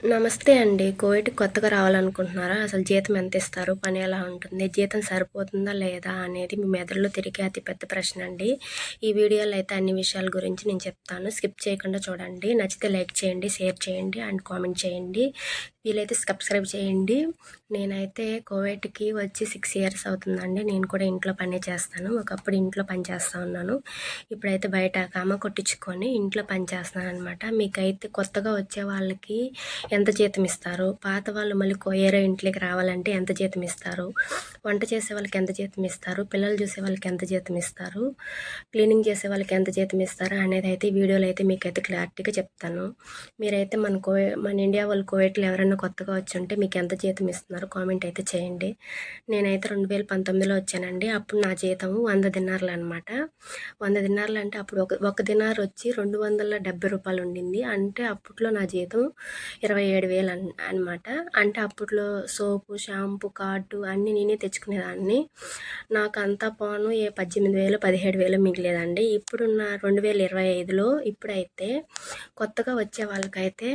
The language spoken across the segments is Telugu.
నమస్తే అండి. కోవిడ్‌కి కొత్తగా రావాలనుకుంటున్నారా? అసలు జీతం ఎంతిస్తారు? పని ఎలా ఉంటుంది? జీతం సరిపోతుందా లేదా? అనేది మీ మెదడులో తిరిగే అతి పెద్ద ప్రశ్న అండి. ఈ వీడియోలో అయితే అన్ని విషయాల గురించి నేను చెప్తాను. స్కిప్ చేయకుండా చూడండి. నచ్చితే లైక్ చేయండి, షేర్ చేయండి అండ్ కామెంట్ చేయండి. వీలైతే సబ్స్క్రైబ్ చేయండి. నేనైతే కోవిడ్‌కి వచ్చి 6 ఇయర్స్ అవుతుందండి. నేను కూడా ఇంట్లో పనే చేస్తాను. ఒకప్పుడు ఇంట్లో పని చేస్తా ఉన్నాను. ఇప్పుడైతే బయట కొట్టించుకొని ఇంట్లో పని చేస్తున్నాననమాట. మీకైతే కొత్తగా వచ్చే వాళ్ళకి ఎంత జీతం ఇస్తారు? పాత వాళ్ళు మళ్ళీ వేరే ఇంట్లోకి రావాలంటే ఎంత జీతం ఇస్తారు? వంట చేసే వాళ్ళకి ఎంత జీతం ఇస్తారు? పిల్లలు చూసే వాళ్ళకి ఎంత జీతం ఇస్తారు? క్లీనింగ్ చేసే వాళ్ళకి ఎంత జీతం ఇస్తారు? అనేది అయితే ఈ వీడియోలో అయితే మీకైతే క్లారిటీగా చెప్తాను. మీరైతే మన ఇండియా వాళ్ళు కువైట్లో ఎవరైనా కొత్తగా వచ్చి ఉంటే మీకు ఎంత జీతం ఇస్తున్నారు కామెంట్ అయితే చేయండి. నేనైతే 2019లో వచ్చానండి. అప్పుడు నా జీతం 100 దినార్లు అనమాట. 100 దినార్లు అంటే అప్పుడు ఒక దినార్ వచ్చి ₹270 ఉండింది. అంటే అప్పట్లో నా జీతం 27,000 అనమాట. అంటే అప్పట్లో సోపు, షాంపూ, కార్డు అన్నీ నేనే తెచ్చుకునేదాన్ని. నాకు అంతా పోను 18,000, 17,000 మిగిలేదండి. ఇప్పుడున్న 2025లో ఇప్పుడైతే కొత్తగా వచ్చే వాళ్ళకైతే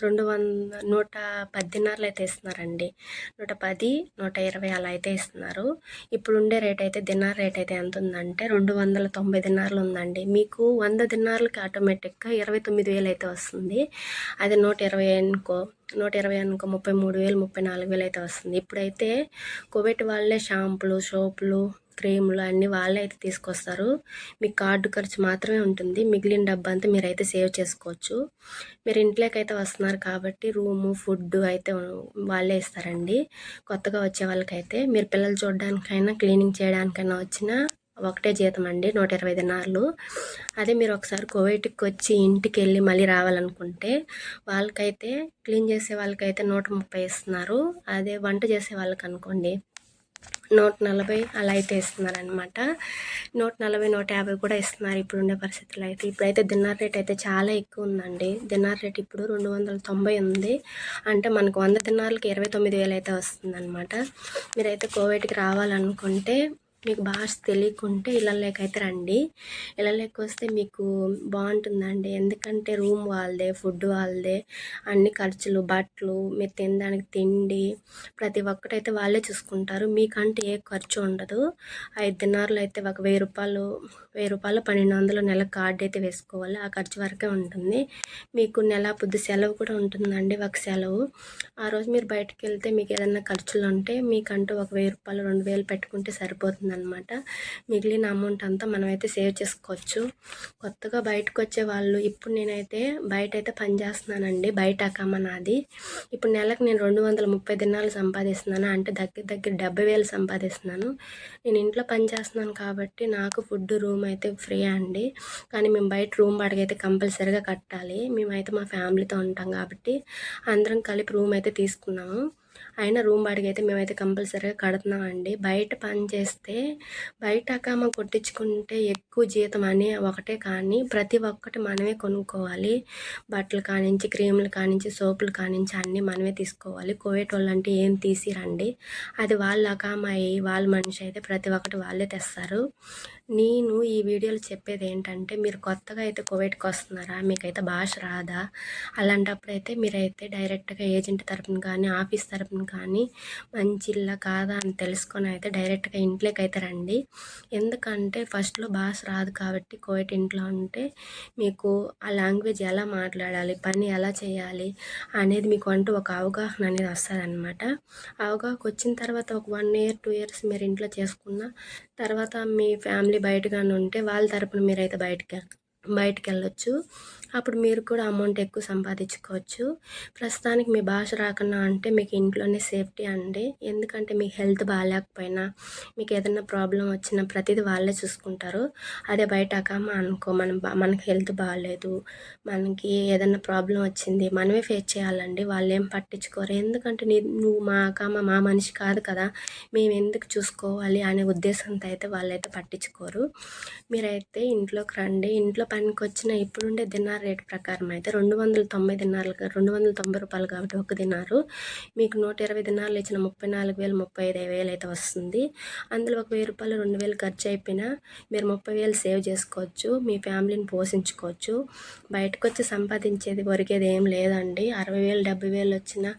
110 దినార్లు అయితే ఇస్తున్నారండి. 110, 120 అలా అయితే ఇస్తున్నారు. ఇప్పుడు ఉండే రేట్ అయితే దినార్ రేట్ అయితే ఎంత ఉందంటే 290 దినార్లు ఉందండి. మీకు 100 దినార్లకి ఆటోమేటిక్గా 29,000 అయితే వస్తుంది. అది 120 అనుకో 33,000, 34,000 అయితే వస్తుంది. ఇప్పుడైతే కువైట్ వాళ్ళే షాంపులు, సోపులు, క్రీములు అన్నీ వాళ్ళే అయితే తీసుకొస్తారు. మీకు కార్డు ఖర్చు మాత్రమే ఉంటుంది. మిగిలిన డబ్బంతా మీరైతే సేవ్ చేసుకోవచ్చు. మీరు ఇంట్లోకి అయితే వస్తున్నారు కాబట్టి రూము, ఫుడ్ అయితే వాళ్ళే ఇస్తారండి. కొత్తగా వచ్చే వాళ్ళకైతే మీరు పిల్లలు చూడడానికైనా క్లీనింగ్ చేయడానికైనా వచ్చినా ఒకటే జీతం అండి, 120 దినార్లు. అదే మీరు ఒకసారి కువైట్కి వచ్చి ఇంటికి వెళ్ళి మళ్ళీ రావాలనుకుంటే వాళ్ళకైతే క్లీన్ చేసే వాళ్ళకైతే 130 ఇస్తున్నారు. అదే వంట చేసే వాళ్ళకి అనుకోండి 140 అలా అయితే ఇస్తున్నారనమాట. 140, 150 కూడా ఇస్తున్నారు ఇప్పుడుండే పరిస్థితుల్లో అయితే. ఇప్పుడైతే దినార్ రేట్ అయితే చాలా ఎక్కువ ఉందండి. దినార్ రేట్ ఇప్పుడు 290 ఉంది. అంటే మనకు 100 దినార్లకి 29,000 అయితే వస్తుందన్నమాట. మీరైతే కువైట్కి రావాలనుకుంటే మీకు భాష తెలియకుంటే ఇళ్ళల్లోకైతే రండి. ఇళ్ళల్లోకి వస్తే మీకు బాగుంటుందండి. ఎందుకంటే రూమ్ వాళ్ళదే, ఫుడ్ వాళ్ళదే, అన్ని ఖర్చులు, బట్టలు, మీరు తినడానికి తిండి, ప్రతి ఒక్కటైతే వాళ్ళే చూసుకుంటారు. మీకంటే ఏ ఖర్చు ఉండదు. 5 దినార్లు అయితే ఒక ₹1,000, 1,200 నెలకు కార్డు అయితే వేసుకోవాలి. ఆ ఖర్చు వరకే ఉంటుంది. మీకు నెల పొద్దు సెలవు కూడా ఉంటుందండి, ఒక సెలవు. ఆ రోజు మీరు బయటకు వెళ్తే మీకు ఏదైనా ఖర్చులు ఉంటే మీకంటూ ఒక ₹1,000, 2,000 పెట్టుకుంటే సరిపోతుందన్నమాట. మిగిలిన అమౌంట్ అంతా మనమైతే సేవ్ చేసుకోవచ్చు. కొత్తగా బయటకు వచ్చే వాళ్ళు ఇప్పుడు నేనైతే బయట అయితే పని చేస్తున్నానండి. బయట అకమ్మ నాది. ఇప్పుడు నెలకు నేను 230 దినాలు సంపాదిస్తున్నాను. అంటే దగ్గర దగ్గర 70,000 సంపాదిస్తున్నాను. నేను ఇంట్లో పని చేస్తున్నాను కాబట్టి నాకు ఫుడ్, రూమ్ అయితే ఫ్రీ అండి. కానీ మేము బయట రూమ్ బాడిగైతే కంపల్సరీగా కట్టాలి. మేమైతే మా ఫ్యామిలీతో ఉంటాం కాబట్టి అందరం కలిపి రూమ్ అయితే తీసుకున్నాము. అయినా రూమ్ బాడిగైతే మేమైతే కంపల్సరీగా కడుతున్నామండి. బయట పని చేస్తే బయట అకమ్మ కొట్టించుకుంటే ఎక్కువ జీతం అని ఒకటే కానీ ప్రతి ఒక్కటి మనమే కొనుక్కోవాలి. బట్టలు కానించి, క్రీములు కానించి, సోపులు కానించి అన్నీ మనమే తీసుకోవాలి. కువైట్ వాళ్ళంటే ఏం తీసిరండి. అది వాళ్ళ అకమ్మ వాళ్ళ మనిషి అయితే ప్రతి ఒక్కటి వాళ్ళే తెస్తారు. నేను ఈ వీడియోలో చెప్పేది ఏంటంటే మీరు కొత్తగా అయితే కువైట్కి వస్తున్నారా, మీకైతే భాష రాదా, అలాంటప్పుడైతే మీరైతే డైరెక్ట్గా ఏజెంట్ తరపున కానీ ఆఫీస్ తరపున కానీ మంచి ఇల్లా కాదా అని తెలుసుకొని అయితే డైరెక్ట్గా ఇంట్లోకి అయితే రండి. ఎందుకంటే ఫస్ట్లో భాష రాదు కాబట్టి కువైట్ ఇంట్లో ఉంటే మీకు ఆ లాంగ్వేజ్ ఎలా మాట్లాడాలి, పని ఎలా చేయాలి అనేది మీకు అంటూ ఒక అవగాహన అనేది వస్తుంది అనమాట. అవగాహన వచ్చిన తర్వాత ఒక 1 ఇయర్, 2 ఇయర్స్ మీరు ఇంట్లో చేసుకున్న తర్వాత మీ ఫ్యామిలీ బయటగానే ఉంటే వాళ్ళ తరపున మీరైతే బయటకెళ్ళొచ్చు. అప్పుడు మీరు కూడా అమౌంట్ ఎక్కువ సంపాదించుకోవచ్చు. ప్రస్తుతానికి మీ భాష రాకున్నా అంటే మీకు ఇంట్లోనే సేఫ్టీ అండి. ఎందుకంటే మీకు హెల్త్ బాగాలేకపోయినా, మీకు ఏదైనా ప్రాబ్లం వచ్చినా ప్రతిదీ వాళ్ళే చూసుకుంటారు. అదే బయట అకమ్మ అనుకో మనకి హెల్త్ బాగాలేదు, మనకి ఏదైనా ప్రాబ్లం వచ్చింది, మనమే ఫేస్ చేయాలండి. వాళ్ళు ఏం పట్టించుకోరు. ఎందుకంటే నువ్వు మా అకమ్మ మా మనిషి కాదు కదా, మేము ఎందుకు చూసుకోవాలి అనే ఉద్దేశంతో అయితే వాళ్ళైతే పట్టించుకోరు. మీరైతే ఇంట్లోకి రండి. ఇంట్లో పనికి వచ్చిన ఇప్పుడుండే దినార్ దినార్ రేట్ ప్రకారం అయితే 290 దినార్లు 290 రూపాయలు కాబట్టి ఒక దినారు మీకు 120 దినార్లు ఇచ్చిన 34,000 35,000 అయితే వస్తుంది. అందులో ఒక 1,000 రూపాయలు 2,000 ఖర్చు అయిపోయినా మీరు 30,000 సేవ్ చేసుకోవచ్చు. మీ ఫ్యామిలీని పోషించుకోవచ్చు. బయటకు వచ్చి సంపాదించేది ఒరిగేది ఏం లేదండి. 60,000 70,000 వచ్చినా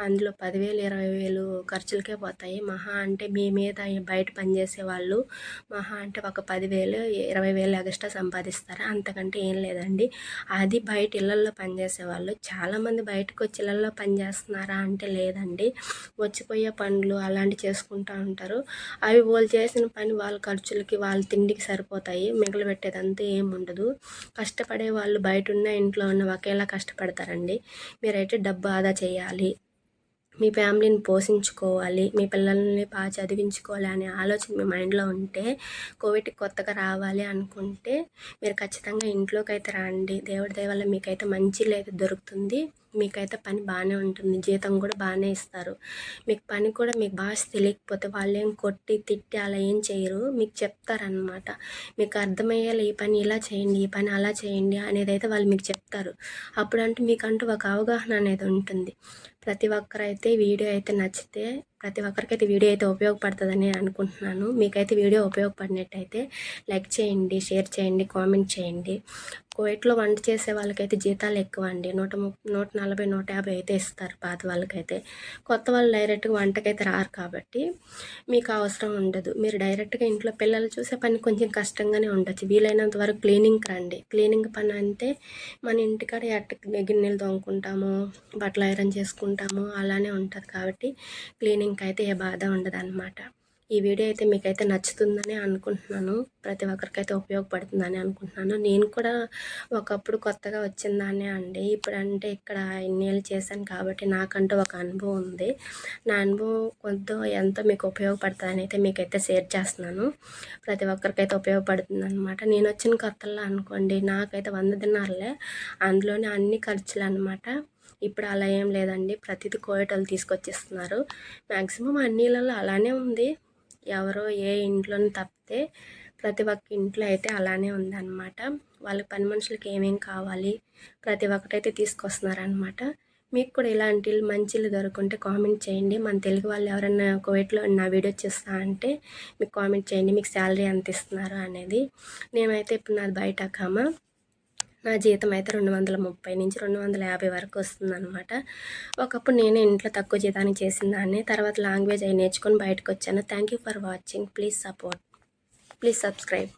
అందులో 10,000 20,000 ఖర్చులకే పోతాయి. మహా అంటే మీ మీద బయట పనిచేసే వాళ్ళు మహా అంటే ఒక 10,000 20,000 ఎక్స్ట్రా సంపాదిస్తారు. అంతకంటే ఏం లేదండి. అది బయట ఇళ్లల్లో పనిచేసే వాళ్ళు. చాలామంది బయటకు వచ్చి ఇళ్లల్లో పనిచేస్తున్నారా అంటే లేదండి. వచ్చిపోయే పనులు అలాంటివి చేసుకుంటూ ఉంటారు. అవి వాళ్ళు చేసిన పని వాళ్ళ ఖర్చులకి వాళ్ళ తిండికి సరిపోతాయి. మిగిలిపెట్టేదంతా ఏముండదు. కష్టపడే వాళ్ళు బయట ఉన్న ఇంట్లో ఉన్న ఒకేలా కష్టపడతారండి. మీరైతే డబ్బు ఆదా చేయాలి, మీ ఫ్యామిలీని పోషించుకోవాలి, మీ పిల్లల్ని బాగా చదివించుకోవాలి అనే ఆలోచన మీ మైండ్లో ఉంటే, కోవిడ్కి కొత్తగా రావాలి అనుకుంటే మీరు ఖచ్చితంగా ఇంట్లోకి అయితే రండి. దేవుడి దయ వల్ల మీకైతే మంచి అయితే దొరుకుతుంది. మీకైతే పని బాగానే ఉంటుంది. జీతం కూడా బాగానే ఇస్తారు. మీకు పని కూడా మీకు భాష తెలియకపోతే వాళ్ళు ఏం కొట్టి తిట్టి అలా ఏం చేయరు. మీకు చెప్తారనమాట. మీకు అర్థమయ్యేలా ఈ పని ఇలా చేయండి, ఈ పని అలా చేయండి అనేది అయితే వాళ్ళు మీకు చెప్తారు. అప్పుడంటే మీకంటూ ఒక అవగాహన అనేది ఉంటుంది. ప్రతి ఒక్కరైతే వీడియో అయితే నచ్చితే ప్రతి ఒక్కరికైతే వీడియో అయితే ఉపయోగపడుతుందని అనుకుంటున్నాను. మీకైతే వీడియో ఉపయోగపడినట్టయితే లైక్ చేయండి, షేర్ చేయండి, కామెంట్ చేయండి. కువైట్లో వంట చేసే వాళ్ళకైతే జీతాలు ఎక్కువ అండి. 140 150 అయితే ఇస్తారు పాత వాళ్ళకైతే. కొత్త వాళ్ళు డైరెక్ట్గా వంటకైతే రారు కాబట్టి మీకు అవసరం ఉండదు. మీరు డైరెక్ట్గా ఇంట్లో పిల్లలు చూసే పని కొంచెం కష్టంగానే ఉండొచ్చు. వీలైనంత వరకు క్లీనింగ్కి రండి. క్లీనింగ్ పని అంటే మన ఇంటికాడ గిన్నెలు తోముకుంటాము, బట్టలు ఐరన్ చేసుకుంటాము, అలానే ఉంటుంది కాబట్టి క్లీనింగ్కి అయితే ఏ బాధ ఉండదు అన్నమాట. ఈ వీడియో అయితే మీకైతే నచ్చుతుందని అనుకుంటున్నాను. ప్రతి ఒక్కరికైతే ఉపయోగపడుతుందని అనుకుంటున్నాను. నేను కూడా ఒకప్పుడు కొత్తగా వచ్చిందాన్నే అండి. ఇప్పుడంటే ఇక్కడ ఇన్నేళ్ళు చేశాను కాబట్టి నాకంటూ ఒక అనుభవం ఉంది. నా అనుభవం కొంత ఎంతో మీకు ఉపయోగపడుతుందని అయితే మీకైతే షేర్ చేస్తున్నాను. ప్రతి ఒక్కరికైతే ఉపయోగపడుతుంది అనమాట. నేను వచ్చిన కొత్తల్లో అనుకోండి నాకైతే 100 దినార్లే, అందులోనే అన్ని ఖర్చులు అనమాట. ఇప్పుడు అలా ఏం లేదండి. ప్రతిదీ కోయటోళ్ళు తీసుకొచ్చిస్తున్నారు. మ్యాక్సిమం అన్ని ఇళ్ళల్లో అలానే ఉంది. ఎవరో ఏ ఇంట్లోని తప్పితే ప్రతి ఒక్క ఇంట్లో అయితే అలానే ఉందన్నమాట. వాళ్ళకి పని మనుషులకి ఏమేం కావాలి ప్రతి ఒక్కటైతే తీసుకొస్తున్నారనమాట. మీకు కూడా ఇలాంటి మంచి ఇల్లు దొరుకుంటే కామెంట్ చేయండి. మన తెలుగు వాళ్ళు ఎవరైనా కువైట్లో నా వీడియో చూస్తా అంటే మీకు కామెంట్ చేయండి. మీకు శాలరీ ఎంత ఇస్తున్నారు అనేది. నేనైతే ఇప్పుడు నాది బయట కామా, నా జీతం అయితే 230 నుంచి 250 వరకు వస్తుందన్నమాట. ఒకప్పుడు నేనే ఇంట్లో తక్కువ జీతానికి చేసిందాన్ని. తర్వాత లాంగ్వేజ్ అవి నేర్చుకొని బయటకు వచ్చాను. Thank you for watching. Please support, please subscribe.